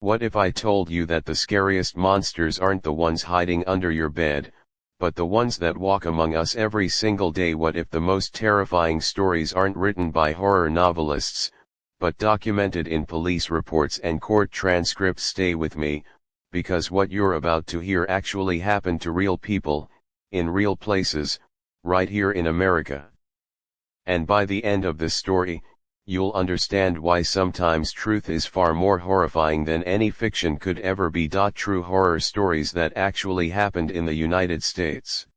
What if I told you that the scariest monsters aren't the ones hiding under your bed, but the ones that walk among us every single day? What if the most terrifying stories aren't written by horror novelists, but documented in police reports and court transcripts? Stay with me, because what you're about to hear actually happened to real people, in real places, right here in America. And by the end of this story, you'll understand why sometimes truth is far more horrifying than any fiction could ever be. True horror stories that actually happened in the United States.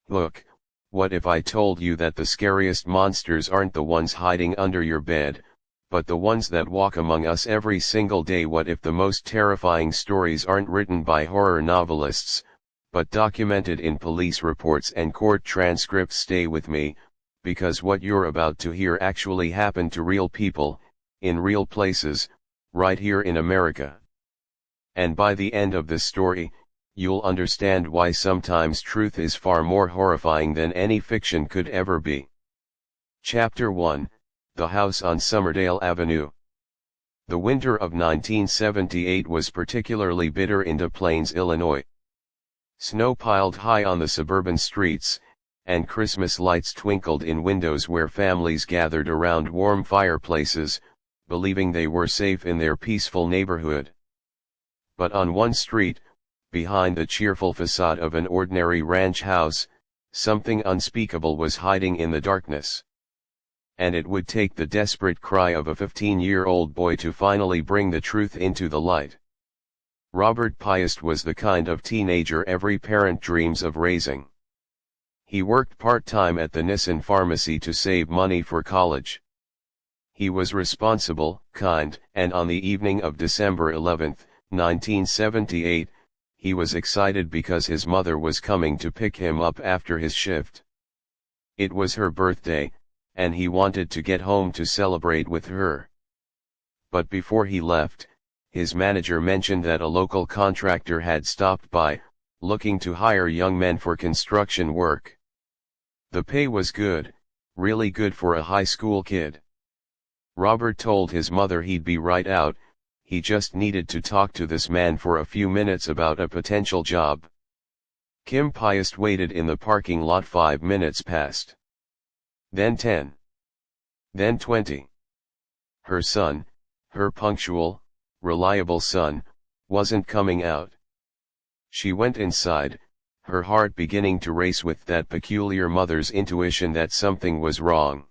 Look, what if I told you that the scariest monsters aren't the ones hiding under your bed, but the ones that walk among us every single day? What if the most terrifying stories aren't written by horror novelists, but documented in police reports and court transcripts? Stay with me, because what you're about to hear actually happened to real people, in real places, right here in America. And by the end of this story, you'll understand why sometimes truth is far more horrifying than any fiction could ever be. Chapter 1, The House on Summerdale Avenue. The winter of 1978 was particularly bitter in Des Plaines, Illinois. Snow piled high on the suburban streets, and Christmas lights twinkled in windows where families gathered around warm fireplaces, believing they were safe in their peaceful neighborhood. But on one street, behind the cheerful facade of an ordinary ranch house, something unspeakable was hiding in the darkness. And it would take the desperate cry of a 15-year-old boy to finally bring the truth into the light. Robert Piest was the kind of teenager every parent dreams of raising. He worked part-time at the Nissan pharmacy to save money for college. He was responsible, kind, and on the evening of December 11, 1978, he was excited because his mother was coming to pick him up after his shift. It was her birthday, and he wanted to get home to celebrate with her. But before he left, his manager mentioned that a local contractor had stopped by, looking to hire young men for construction work. The pay was good, really good for a high school kid. Robert told his mother he'd be right out, he just needed to talk to this man for a few minutes about a potential job. Kim Piest waited in the parking lot. 5 minutes passed. Then 10. Then 20. Her son, her punctual, reliable son, wasn't coming out. She went inside, her heart beginning to race with that peculiar mother's intuition that something was wrong.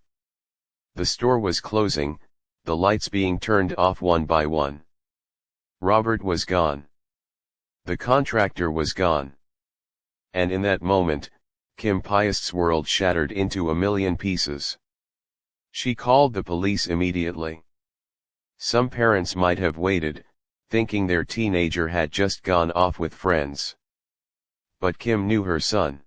The store was closing, the lights being turned off one by one. Robert was gone. The contractor was gone. And in that moment, Kim Piest's world shattered into a million pieces. She called the police immediately. Some parents might have waited, thinking their teenager had just gone off with friends. But Kim knew her son.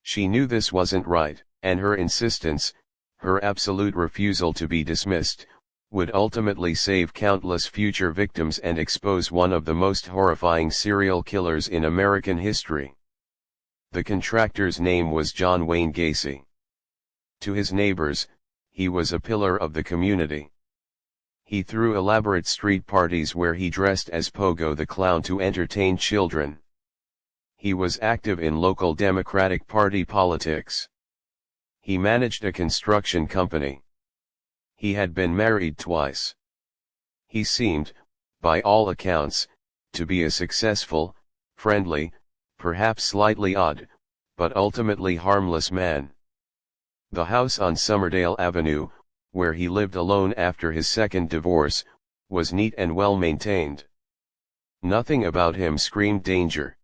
She knew this wasn't right, and her insistence, her absolute refusal to be dismissed, would ultimately save countless future victims and expose one of the most horrifying serial killers in American history. The contractor's name was John Wayne Gacy. To his neighbors, he was a pillar of the community. He threw elaborate street parties where he dressed as Pogo the Clown to entertain children. He was active in local Democratic Party politics. He managed a construction company. He had been married twice. He seemed, by all accounts, to be a successful, friendly, perhaps slightly odd, but ultimately harmless man. The house on Summerdale Avenue, where he lived alone after his second divorce, was neat and well maintained. Nothing about him screamed danger.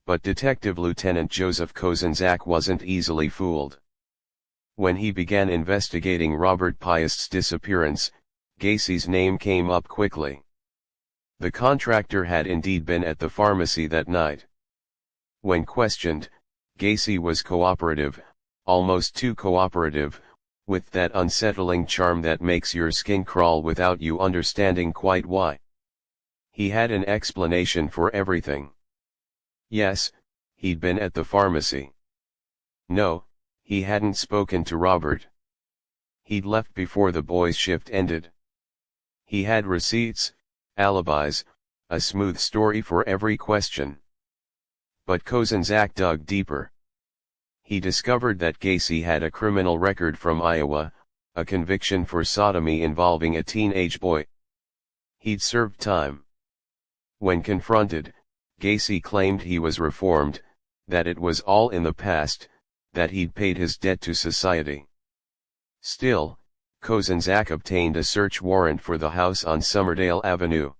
But Detective Lieutenant Joseph Kozenzak wasn't easily fooled. When he began investigating Robert Piest's disappearance, Gacy's name came up quickly. The contractor had indeed been at the pharmacy that night. When questioned, Gacy was cooperative, almost too cooperative, with that unsettling charm that makes your skin crawl without you understanding quite why. He had an explanation for everything. Yes, he'd been at the pharmacy. No, he hadn't spoken to Robert. He'd left before the boy's shift ended. He had receipts, alibis, a smooth story for every question. But Kozenzak dug deeper. He discovered that Gacy had a criminal record from Iowa, a conviction for sodomy involving a teenage boy. He'd served time. When confronted, Gacy claimed he was reformed, that it was all in the past, that he'd paid his debt to society. Still, Kozenzak obtained a search warrant for the house on Summerdale Avenue.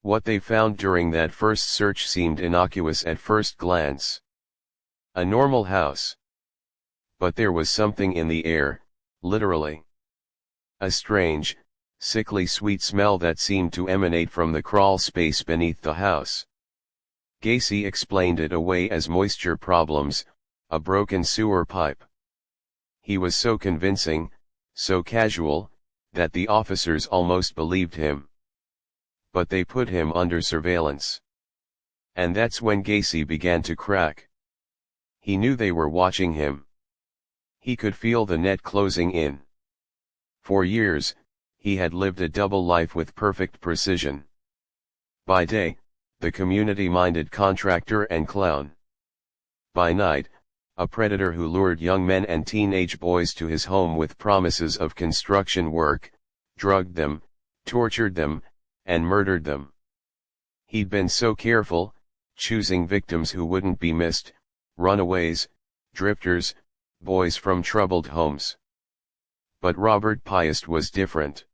What they found during that first search seemed innocuous at first glance. A normal house. But there was something in the air, literally. A strange, sickly sweet smell that seemed to emanate from the crawl space beneath the house. Gacy explained it away as moisture problems, a broken sewer pipe. He was so convincing, so casual, that the officers almost believed him. But they put him under surveillance. And that's when Gacy began to crack. He knew they were watching him. He could feel the net closing in. For years, he had lived a double life with perfect precision. By day, the community-minded contractor and clown. By night, a predator who lured young men and teenage boys to his home with promises of construction work, drugged them, tortured them, and murdered them. He'd been so careful, choosing victims who wouldn't be missed, runaways, drifters, boys from troubled homes. But Robert Piest was different.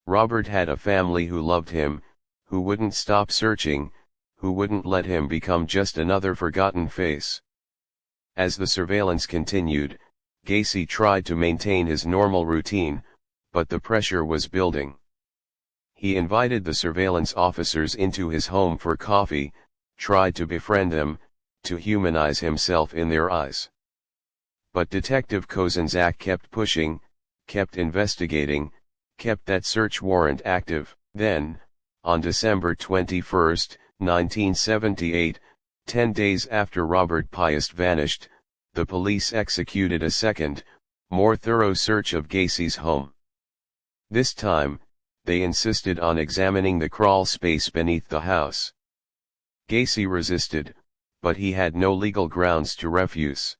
Robert had a family who loved him, who wouldn't stop searching, who wouldn't let him become just another forgotten face. As the surveillance continued, Gacy tried to maintain his normal routine, but the pressure was building. He invited the surveillance officers into his home for coffee, tried to befriend them, to humanize himself in their eyes. But Detective Kozenzak kept pushing, kept investigating, kept that search warrant active. Then, on December 21, 1978, 10 days after Robert Piest vanished, the police executed a second, more thorough search of Gacy's home. This time, they insisted on examining the crawl space beneath the house. Gacy resisted, but he had no legal grounds to refuse.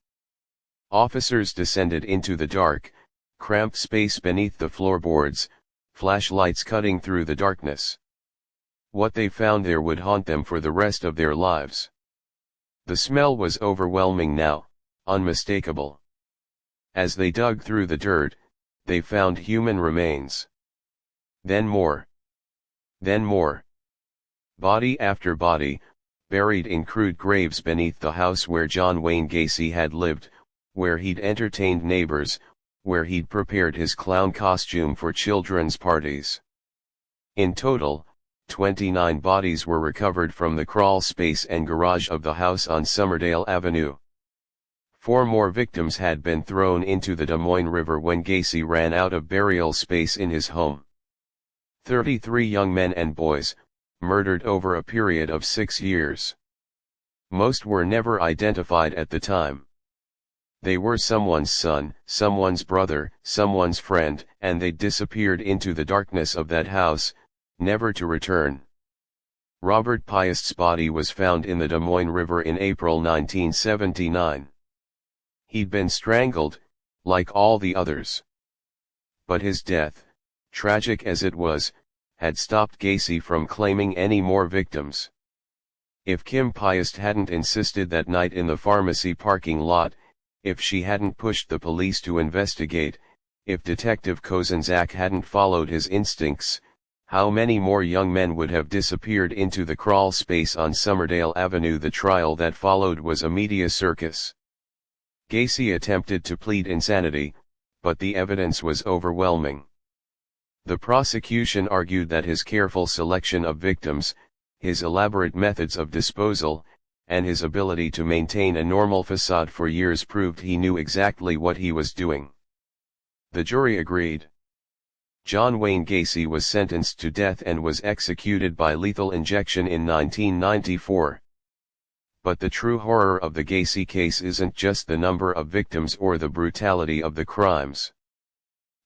Officers descended into the dark, cramped space beneath the floorboards, flashlights cutting through the darkness. What they found there would haunt them for the rest of their lives. The smell was overwhelming now, unmistakable. As they dug through the dirt, they found human remains. Then more. Then more. Body after body, buried in crude graves beneath the house where John Wayne Gacy had lived, where he'd entertained neighbors, where he'd prepared his clown costume for children's parties. In total, 29 bodies were recovered from the crawl space and garage of the house on Summerdale Avenue. 4 more victims had been thrown into the Des Moines River when Gacy ran out of burial space in his home. 33 young men and boys, murdered over a period of 6 years. Most were never identified at the time. They were someone's son, someone's brother, someone's friend, and they disappeared into the darkness of that house, never to return. Robert Piest's body was found in the Des Moines River in April 1979. He'd been strangled, like all the others. But his death, tragic as it was, had stopped Gacy from claiming any more victims. If Kim Piest hadn't insisted that night in the pharmacy parking lot, if she hadn't pushed the police to investigate, if Detective Kozenzak hadn't followed his instincts, how many more young men would have disappeared into the crawl space on Summerdale Avenue? The trial that followed was a media circus. Gacy attempted to plead insanity, but the evidence was overwhelming. The prosecution argued that his careful selection of victims, his elaborate methods of disposal, and his ability to maintain a normal facade for years proved he knew exactly what he was doing. The jury agreed. John Wayne Gacy was sentenced to death and was executed by lethal injection in 1994. But the true horror of the Gacy case isn't just the number of victims or the brutality of the crimes.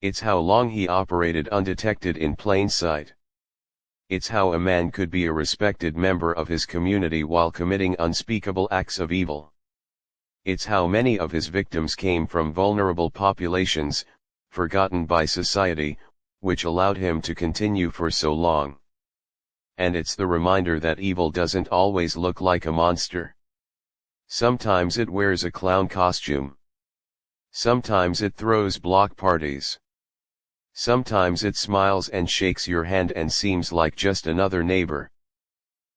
It's how long he operated undetected in plain sight. It's how a man could be a respected member of his community while committing unspeakable acts of evil. It's how many of his victims came from vulnerable populations, forgotten by society, which allowed him to continue for so long. And it's the reminder that evil doesn't always look like a monster. Sometimes it wears a clown costume. Sometimes it throws block parties. Sometimes it smiles and shakes your hand and seems like just another neighbor.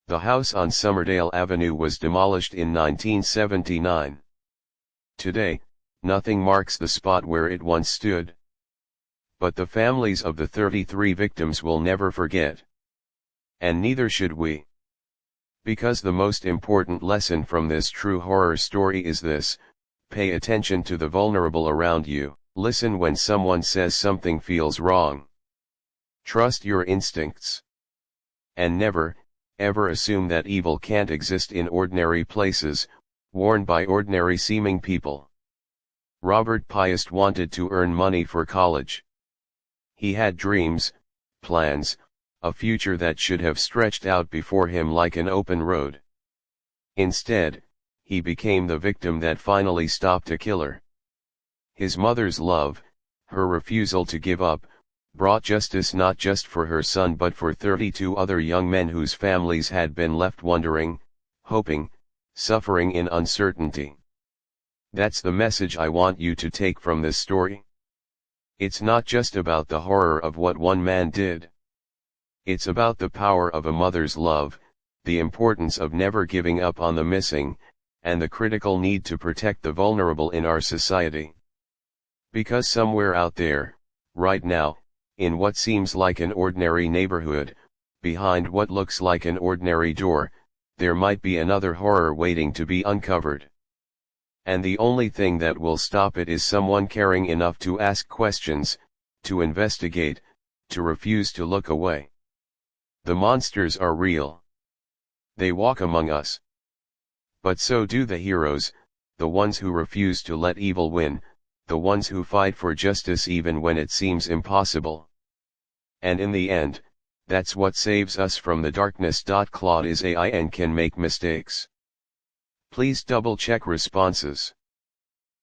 The house on Somerdale Avenue was demolished in 1979. Today, nothing marks the spot where it once stood. But the families of the 33 victims will never forget. And neither should we. Because the most important lesson from this true horror story is this: pay attention to the vulnerable around you. Listen when someone says something feels wrong. Trust your instincts. And never, ever assume that evil can't exist in ordinary places, worn by ordinary-seeming people. Robert Piest wanted to earn money for college. He had dreams, plans, a future that should have stretched out before him like an open road. Instead, he became the victim that finally stopped a killer. His mother's love, her refusal to give up, brought justice not just for her son but for 32 other young men whose families had been left wondering, hoping, suffering in uncertainty. That's the message I want you to take from this story. It's not just about the horror of what one man did. It's about the power of a mother's love, the importance of never giving up on the missing, and the critical need to protect the vulnerable in our society. Because somewhere out there, right now, in what seems like an ordinary neighborhood, behind what looks like an ordinary door, there might be another horror waiting to be uncovered. And the only thing that will stop it is someone caring enough to ask questions, to investigate, to refuse to look away. The monsters are real. They walk among us. But so do the heroes, the ones who refuse to let evil win, the ones who fight for justice even when it seems impossible. And in the end, that's what saves us from the darkness. Claude is AI and can make mistakes. Please double-check responses.